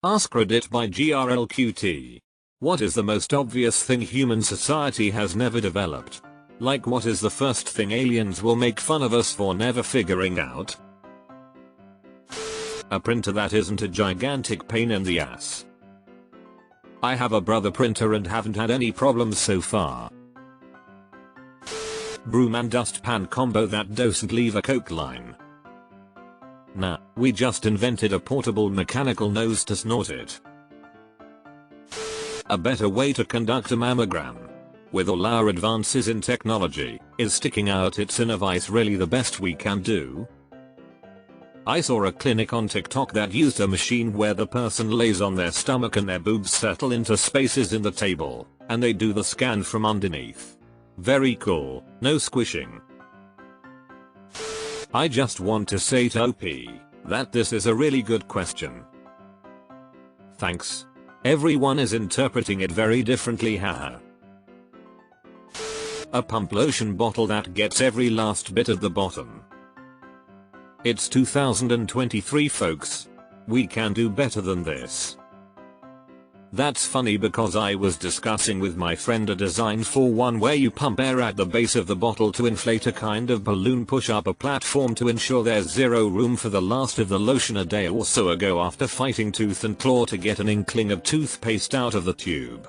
AskReddit by GRLQT. What is the most obvious thing human society has never developed? Like, what is the first thing aliens will make fun of us for never figuring out? A printer that isn't a gigantic pain in the ass. I have a brother printer and haven't had any problems so far. Broom and dustpan combo that doesn't leave a coke line. Nah, we just invented a portable mechanical nose to snort it. A better way to conduct a mammogram. With all our advances in technology, is sticking out its inner vice really the best we can do? I saw a clinic on TikTok that used a machine where the person lays on their stomach and their boobs settle into spaces in the table, and they do the scan from underneath. Very cool, no squishing. I just want to say to OP that this is a really good question. Thanks. Everyone is interpreting it very differently, haha. A pump lotion bottle that gets every last bit at the bottom. It's 2023, folks. We can do better than this. That's funny because I was discussing with my friend a design for one where you pump air at the base of the bottle to inflate a kind of balloon push up a platform to ensure there's zero room for the last of the lotion a day or so ago after fighting tooth and claw to get an inkling of toothpaste out of the tube.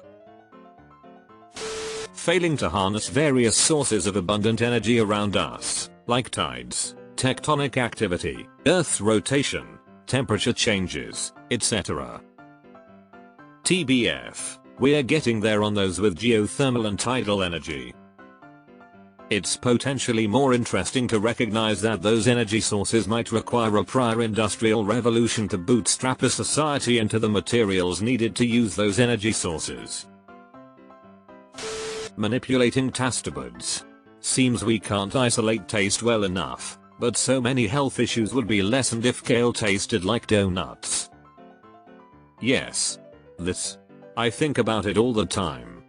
Failing to harness various sources of abundant energy around us, like tides, tectonic activity, Earth's rotation, temperature changes, etc. TBF, we're getting there on those with geothermal and tidal energy. It's potentially more interesting to recognize that those energy sources might require a prior industrial revolution to bootstrap a society into the materials needed to use those energy sources. Manipulating taste buds. Seems we can't isolate taste well enough, but so many health issues would be lessened if kale tasted like donuts. Yes. I think about it all the time.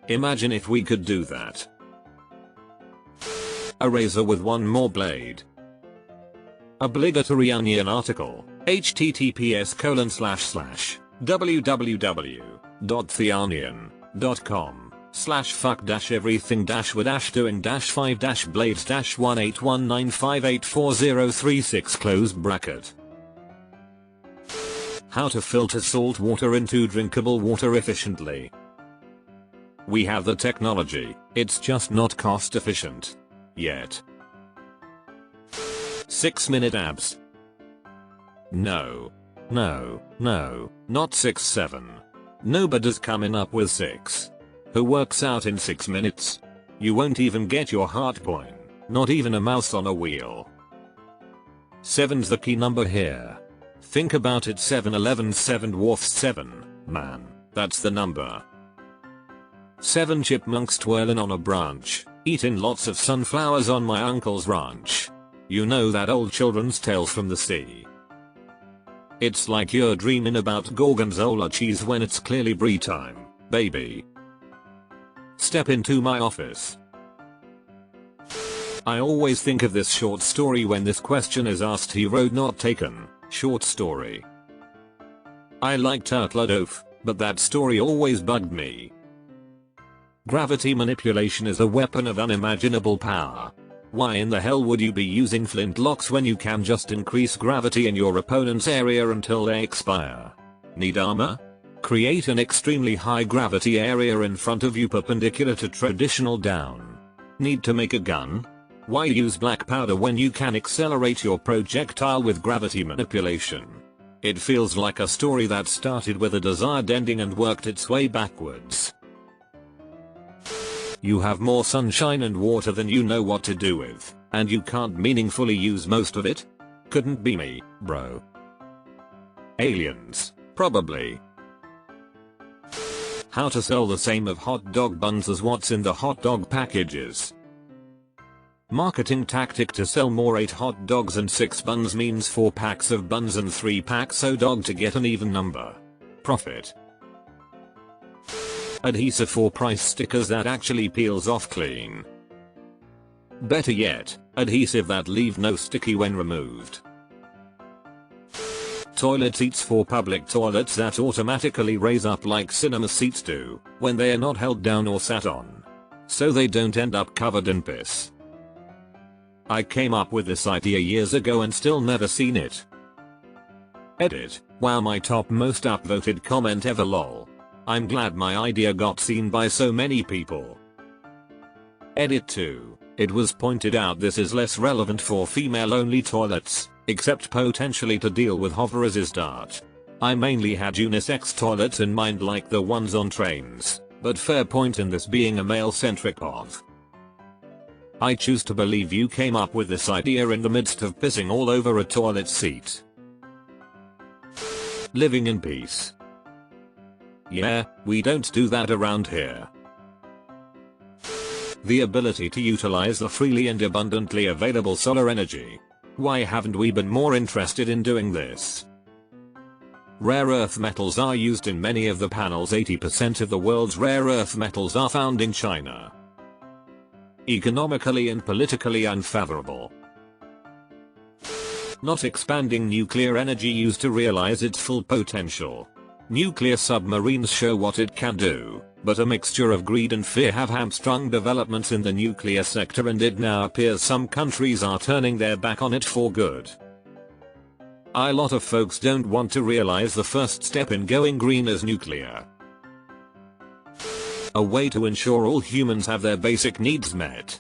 Imagine if we could do that. A razor with one more blade. Obligatory Onion article. https://www.theonion.com/fuck-everything-with-doing-5-blades-18195844036 close bracket. How to filter salt water into drinkable water efficiently. We have the technology, it's just not cost efficient. Yet. 6-minute abs. No, not 6-7. Nobody's coming up with 6. Who works out in 6 minutes? You won't even get your heart going, not even a mouse on a wheel. 7's the key number here. Think about it, 7-11, 7 dwarfs 7, man, that's the number. 7 chipmunks twirling on a branch, eating lots of sunflowers on my uncle's ranch. You know that old children's tale from the sea. It's like you're dreaming about gorgonzola cheese when it's clearly brie time, baby. Step into my office. I always think of this short story when this question is asked. He wrote not taken. Short story. I like turtle oaf, but that story always bugged me. Gravity manipulation is a weapon of unimaginable power. Why in the hell would you be using flintlocks when you can just increase gravity in your opponent's area until they expire? Need armor? Create an extremely high gravity area in front of you perpendicular to traditional down. Need to make a gun? Why use black powder when you can accelerate your projectile with gravity manipulation? It feels like a story that started with a desired ending and worked its way backwards. You have more sunshine and water than you know what to do with, and you can't meaningfully use most of it? Couldn't be me, bro. Aliens, probably. How to sell the same of hot dog buns as what's in the hot dog packages. Marketing tactic to sell more 8 hot dogs and 6 buns means 4 packs of buns and 3 packs of dog to get an even number. Profit. Adhesive for price stickers that actually peels off clean. Better yet, adhesive that leave no sticky when removed. Toilet seats for public toilets that automatically raise up like cinema seats do when they are not held down or sat on, so they don't end up covered in piss. I came up with this idea years ago and still never seen it. Edit. Wow, my top most upvoted comment ever lol. I'm glad my idea got seen by so many people. Edit 2. It was pointed out this is less relevant for female only toilets, except potentially to deal with hoverers dart. I mainly had unisex toilets in mind like the ones on trains, but fair point in this being a male centric pod. I choose to believe you came up with this idea in the midst of pissing all over a toilet seat. Living in peace. Yeah, we don't do that around here. The ability to utilize the freely and abundantly available solar energy. Why haven't we been more interested in doing this? Rare earth metals are used in many of the panels. 80% of the world's rare earth metals are found in China. Economically and politically unfavorable. Not expanding nuclear energy use to realize its full potential. Nuclear submarines show what it can do, but a mixture of greed and fear have hamstrung developments in the nuclear sector, and it now appears some countries are turning their back on it for good. A lot of folks don't want to realize the first step in going green is nuclear. A way to ensure all humans have their basic needs met.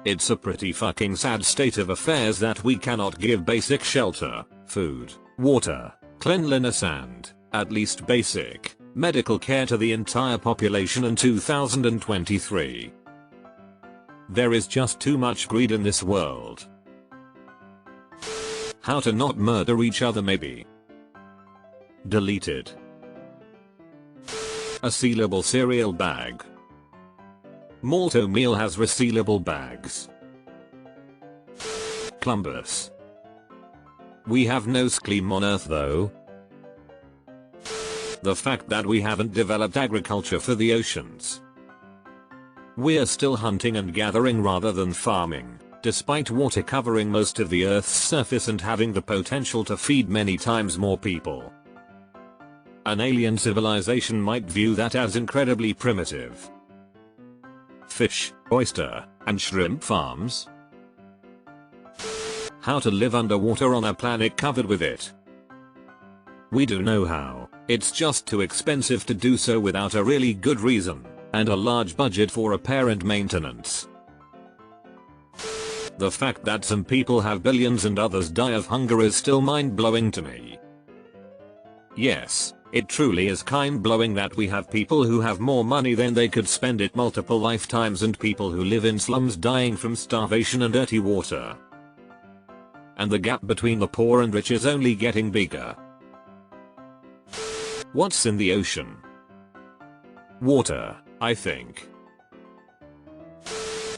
It's a pretty fucking sad state of affairs that we cannot give basic shelter, food, water, cleanliness and, at least basic, medical care to the entire population in 2023. There is just too much greed in this world. How to not murder each other maybe. Deleted. A sealable cereal bag. Malto meal has resealable bags. Columbus. We have no scheme on Earth though. The fact that we haven't developed agriculture for the oceans. We're still hunting and gathering rather than farming, despite water covering most of the Earth's surface and having the potential to feed many times more people. An alien civilization might view that as incredibly primitive. Fish, oyster, and shrimp farms. How to live underwater on a planet covered with it. We do know how, it's just too expensive to do so without a really good reason, and a large budget for repair and maintenance. The fact that some people have billions and others die of hunger is still mind-blowing to me. Yes, it truly is kind-blowing that we have people who have more money than they could spend it multiple lifetimes and people who live in slums dying from starvation and dirty water. And the gap between the poor and rich is only getting bigger. What's in the ocean? Water, I think.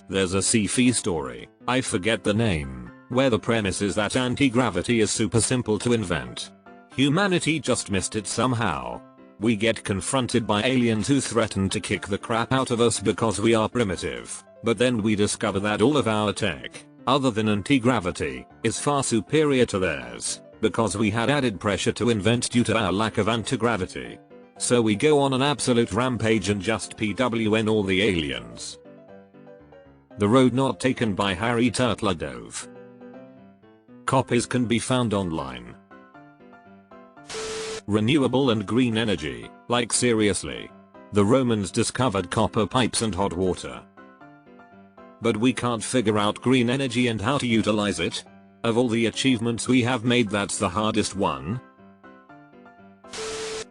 There's a sci-fi story, I forget the name, where the premise is that anti-gravity is super simple to invent. Humanity just missed it somehow. We get confronted by aliens who threaten to kick the crap out of us because we are primitive, but then we discover that all of our tech, other than anti-gravity, is far superior to theirs, because we had added pressure to invent due to our lack of anti-gravity. So we go on an absolute rampage and just PWN all the aliens. The road not taken by Harry Turtledove. Copies can be found online. Renewable and green energy, like seriously. The Romans discovered copper pipes and hot water. But we can't figure out green energy and how to utilize it? Of all the achievements we have made, that's the hardest one.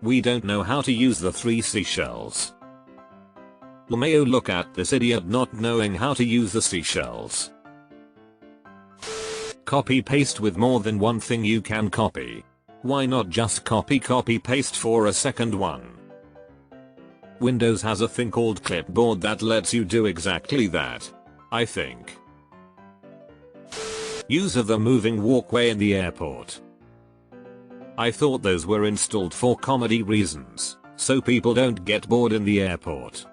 We don't know how to use the 3 seashells. LMAO, look at this idiot not knowing how to use the seashells. Copy paste with more than one thing you can copy. Why not just copy paste for a second one? Windows has a thing called clipboard that lets you do exactly that, I think. Use of the moving walkway in the airport. I thought those were installed for comedy reasons, so people don't get bored in the airport.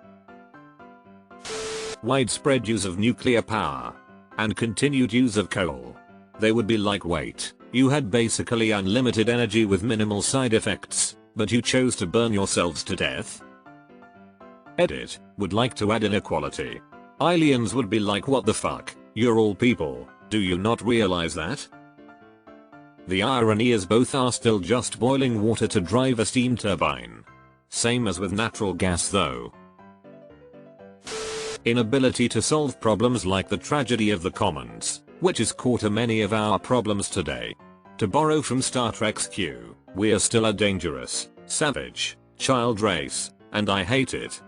Widespread use of nuclear power. And continued use of coal. They would be lightweight, You had basically unlimited energy with minimal side effects, but you chose to burn yourselves to death? Edit, would like to add inequality. Aliens would be like, what the fuck, you're all people, do you not realize that? The irony is both are still just boiling water to drive a steam turbine. Same as with natural gas though. Inability to solve problems like the tragedy of the commons, which is core to many of our problems today. To borrow from Star Trek's Q, we're still a dangerous, savage, child race, and I hate it.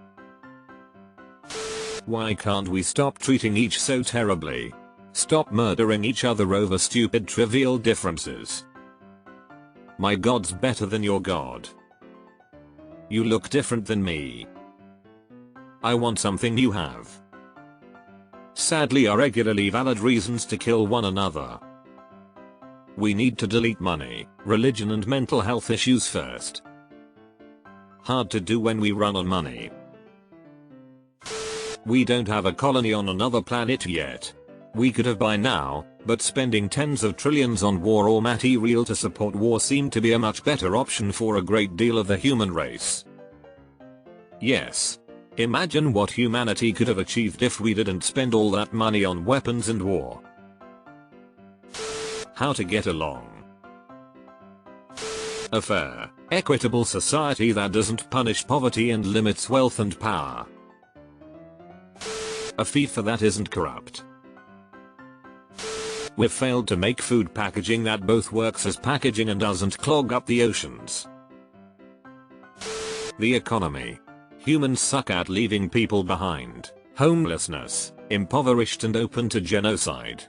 Why can't we stop treating each so terribly? Stop murdering each other over stupid trivial differences. My god's better than your god. You look different than me. I want something you have. Sadly are regularly valid reasons to kill one another. We need to delete money, religion and mental health issues first. Hard to do when we run on money. We don't have a colony on another planet yet. We could have by now, but spending tens of trillions on war or material to support war seemed to be a much better option for a great deal of the human race. Yes. Imagine what humanity could have achieved if we didn't spend all that money on weapons and war. How to get along. A fair, equitable society that doesn't punish poverty and limits wealth and power. A FIFA that isn't corrupt. We've failed to make food packaging that both works as packaging and doesn't clog up the oceans. The economy. Humans suck at leaving people behind. Homelessness, impoverished and open to genocide.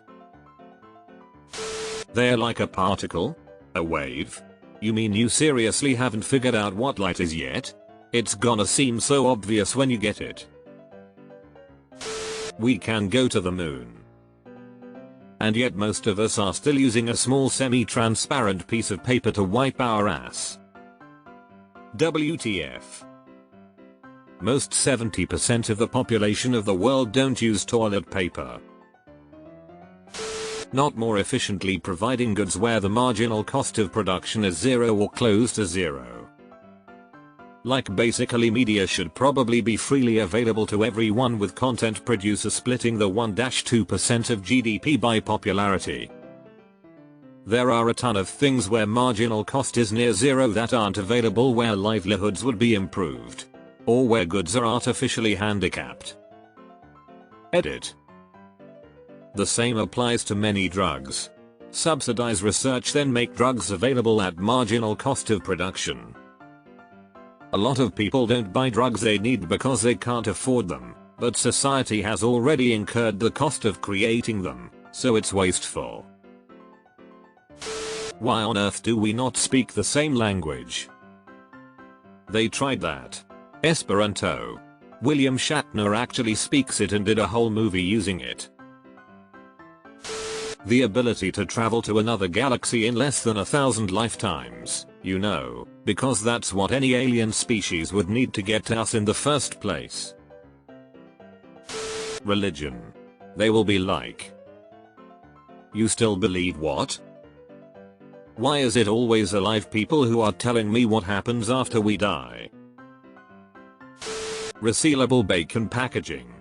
They're like a particle? A wave? You mean you seriously haven't figured out what light is yet? It's gonna seem so obvious when you get it. We can go to the moon. And yet most of us are still using a small semi-transparent piece of paper to wipe our ass. WTF. Most 70% of the population of the world don't use toilet paper. Not more efficiently providing goods where the marginal cost of production is zero or close to zero. Like basically media should probably be freely available to everyone with content producer splitting the 1-2% of GDP by popularity. There are a ton of things where marginal cost is near zero that aren't available where livelihoods would be improved. Or where goods are artificially handicapped. Edit. The same applies to many drugs. Subsidize research then make drugs available at marginal cost of production. A lot of people don't buy drugs they need because they can't afford them, but society has already incurred the cost of creating them, so it's wasteful. Why on earth do we not speak the same language? They tried that. Esperanto. William Shatner actually speaks it and did a whole movie using it. The ability to travel to another galaxy in less than 1,000 lifetimes, you know, because that's what any alien species would need to get to us in the first place. Religion. They will be like. You still believe what? Why is it always alive people who are telling me what happens after we die? Resealable bacon packaging.